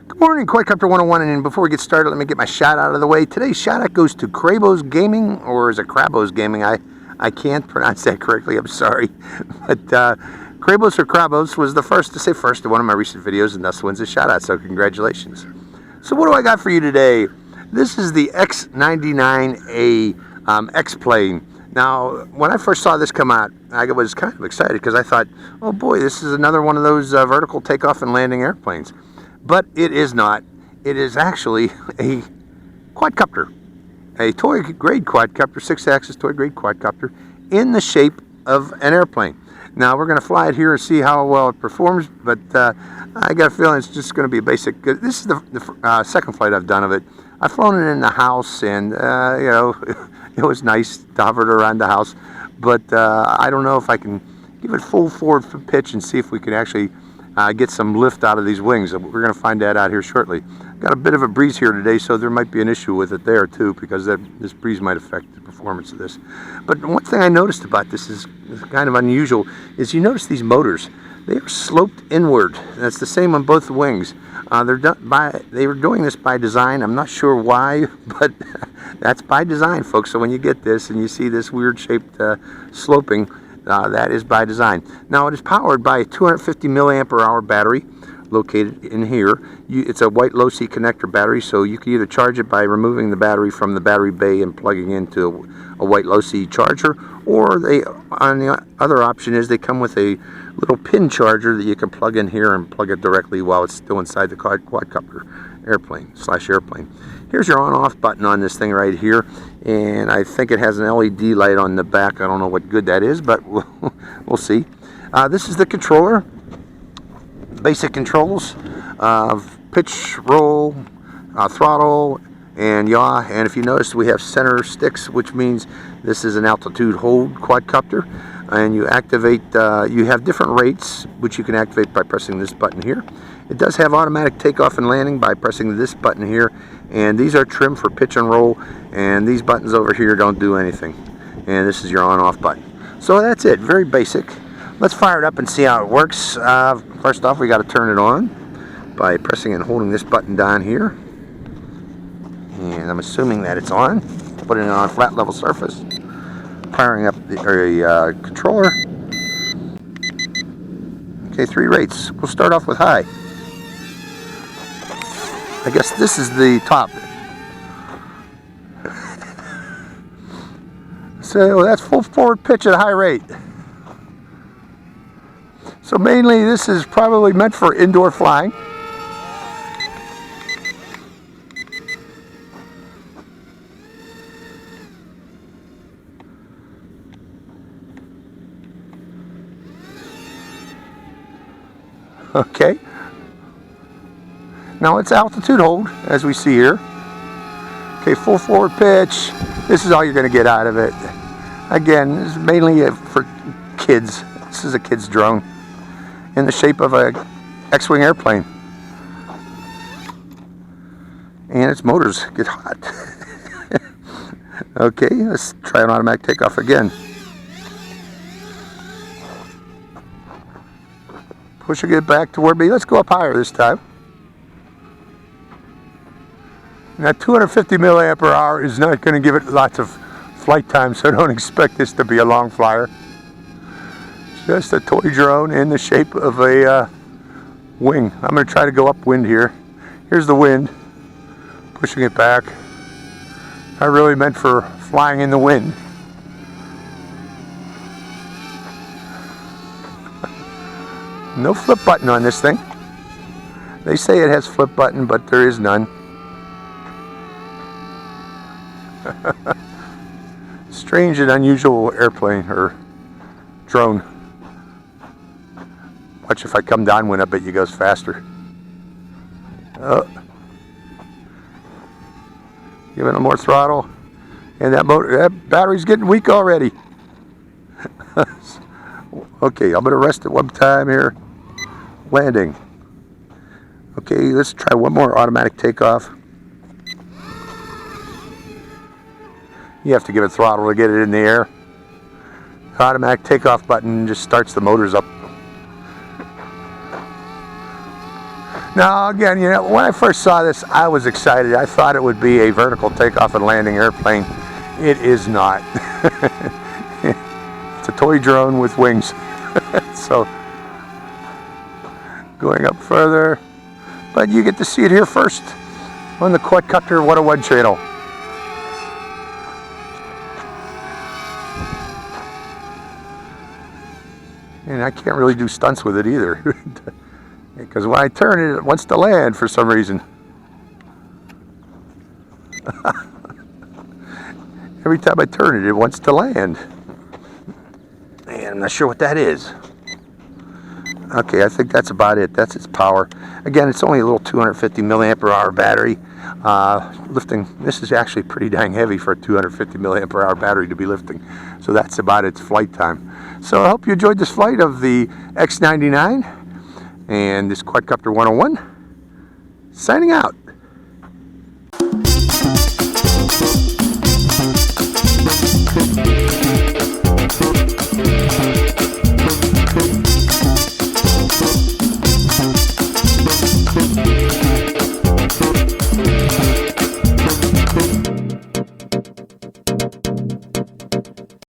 Good morning, Quadcopter 101, and before we get started, let me get my shout out of the way. Today's shout out goes to Crabos Gaming, or is it Crabos Gaming? I can't pronounce that correctly, I'm sorry. But Crabos or Crabos was the first to say first in one of my recent videos, and thus wins a shout out, so congratulations. So what do I got for you today? This is the X99A X-Plane. Now, when I first saw this come out, I was kind of excited because I thought, oh boy, this is another one of those vertical takeoff and landing airplanes. But it is not. It is actually a quadcopter, a toy-grade quadcopter, 6-axis toy-grade quadcopter in the shape of an airplane. Now, we're going to fly it here and see how well it performs, but I got a feeling it's just going to be a basic. This is the second flight I've done of it. I've flown it in the house, and, you know, it was nice to hover it around the house, but I don't know if I can give it full forward pitch and see if we can actually get some lift out of these wings. We're going to find that out here shortly. Got a bit of a breeze here today, so there might be an issue with it there too, because this breeze might affect the performance of this. But one thing I noticed about this is kind of unusual, is you notice these motors, they are sloped inward. That's the same on both wings. They were doing this by design. I'm not sure why, but that's by design, folks. So when you get this and you see this weird shaped sloping, that is by design. Now, it is powered by a 250 milliampere hour battery located in here. It's a white low-C connector battery, so you can either charge it by removing the battery from the battery bay and plugging into a white low-C charger, or on the other option is they come with a little pin charger that you can plug in here and plug it directly while it's still inside the quadcopter airplane. Here's your on-off button on this thing right here, and I think it has an LED light on the back. I don't know what good that is, but we'll see. This is the controller. Basic controls of pitch, roll, throttle, and yaw. And if you notice, we have center sticks, which means this is an altitude hold quadcopter. And you activate, you have different rates, which you can activate by pressing this button here. It does have automatic takeoff and landing by pressing this button here. And these are trimmed for pitch and roll. And these buttons over here don't do anything. And this is your on-off button. So that's it, very basic. Let's fire it up and see how it works. First off, we got to turn it on by pressing and holding this button down here. And I'm assuming that it's on. Putting it on a flat level surface. Firing up the controller. Okay, 3 rates. We'll start off with high. I guess this is the top. So that's full forward pitch at a high rate. So mainly this is probably meant for indoor flying. Okay. Now it's altitude hold, as we see here. Okay, full forward pitch. This is all you're going to get out of it. Again, this is mainly for kids. This is a kid's drone in the shape of a X-Wing airplane. And its motors get hot. Okay, let's try an automatic takeoff again. Pushing it back toward me. Let's go up higher this time. Now 250 milliampere hour is not going to give it lots of flight time, so don't expect this to be a long flyer. Just a toy drone in the shape of a wing. I'm going to try to go upwind here. Here's the wind. Pushing it back. I really meant for flying in the wind. No flip button on this thing. They say it has flip button, but there is none. Strange and unusual airplane or drone. Watch if I come downwind, I bet you goes faster. Giving it more throttle, and that battery's getting weak already. Okay, I'm gonna rest it one time here. Landing. Okay, let's try one more automatic takeoff. You have to give it throttle to get it in the air. The automatic takeoff button just starts the motors up. Now, again, you know, when I first saw this, I was excited. I thought it would be a vertical takeoff and landing airplane. It is not. It's a toy drone with wings. So, going up further. But you get to see it here first on the Quadcopter 101 channel. And I can't really do stunts with it either. Because when I turn it, it wants to land for some reason. Every time I turn it, it wants to land. And I'm not sure what that is. Okay, I think that's about it. That's its power. Again, it's only a little 250 milliampere hour battery. Lifting, this is actually pretty dang heavy for a 250 milliampere hour battery to be lifting. So that's about its flight time. So I hope you enjoyed this flight of the X99 and this Quadcopter 101. Signing out.